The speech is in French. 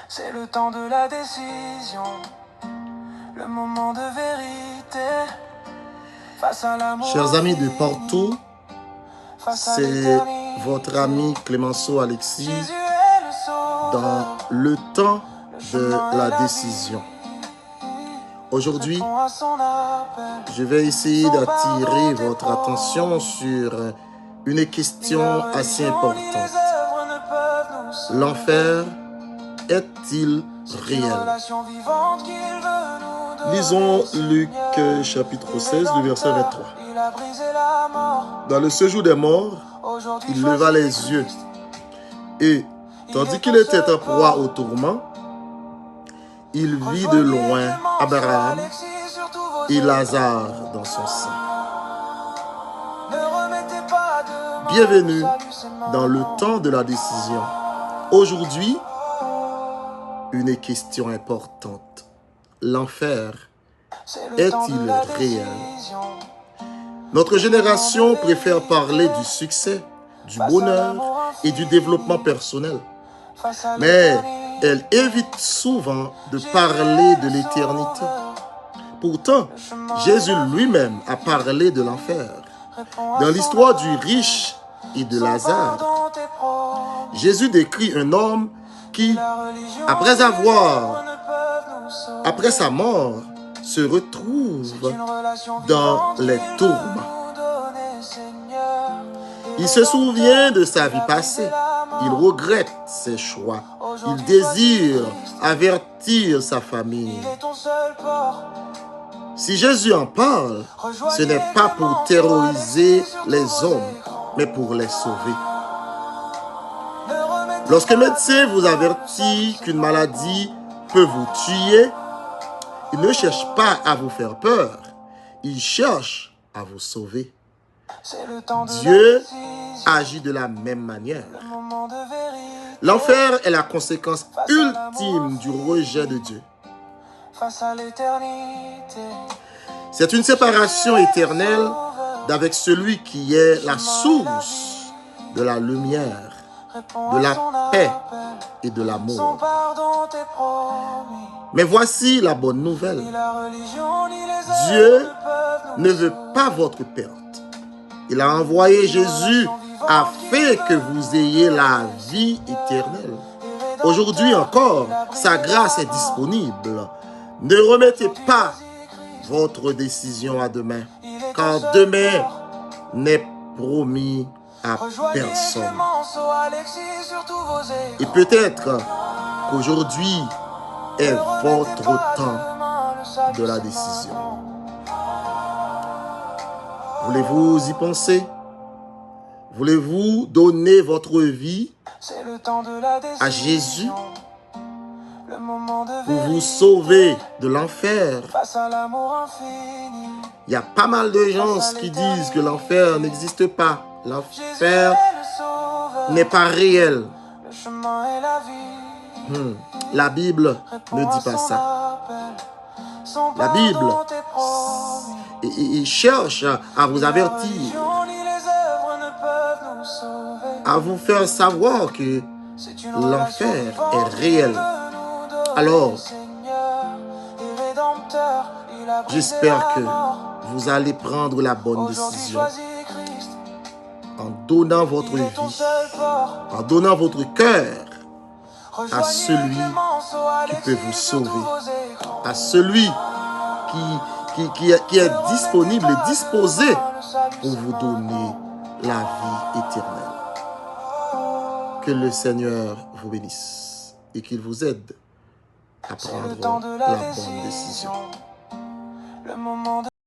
C'est le temps de la décision, le moment de vérité. Face à l'amour. Chers amis de partout, c'est votre ami Clémenceau Alexis dans le temps de la décision. Aujourd'hui, je vais essayer d'attirer votre attention sur une question assez importante. L'enfer est-il réel? Lisons Luc chapitre 16, le verset 23. Dans le séjour des morts, il leva les yeux et, tandis qu'il était en proie au tourment, il vit de loin Abraham et Lazare dans son sein. Bienvenue dans le temps de la décision. Aujourd'hui, une question importante. L'enfer est-il réel? Notre génération préfère parler du succès, du bonheur et du développement personnel. Mais elle évite souvent de parler de l'éternité. Pourtant, Jésus lui-même a parlé de l'enfer. Dans l'histoire du riche et de Lazare, Jésus décrit un homme qui, après sa mort, se retrouve dans les tourments. Il se souvient de sa vie passée. Il regrette ses choix. Il désire avertir sa famille. Si Jésus en parle, ce n'est pas pour terroriser les hommes, mais pour les sauver. Lorsque un médecin vous avertit qu'une maladie peut vous tuer, il ne cherche pas à vous faire peur, il cherche à vous sauver. Dieu agit de la même manière. L'enfer est la conséquence ultime du rejet de Dieu. C'est une séparation éternelle d'avec celui qui est la source de la lumière, de la paix et de l'amour. Mais voici la bonne nouvelle. Dieu ne veut pas votre perte. Il a envoyé Jésus afin que vous ayez la vie éternelle. Aujourd'hui encore, sa grâce est disponible. Ne remettez pas votre décision à demain, car demain n'est promis à personne. Et peut-être qu'aujourd'hui est votre temps de la décision. Voulez-vous y penser? Voulez-vous donner votre vie à Jésus pour vous sauver de l'enfer? Il y a pas mal de gens qui disent que l'enfer n'existe pas. L'enfer n'est pas réel. La Bible ne dit pas ça. La Bible cherche à vous avertir, à vous faire savoir que l'enfer est réel. Alors, j'espère que vous allez prendre la bonne décision en donnant votre vie, en donnant votre cœur à celui qui peut vous sauver, à celui qui est disponible et disposé pour vous donner la vie éternelle. Que le Seigneur vous bénisse et qu'il vous aide à prendre la bonne décision.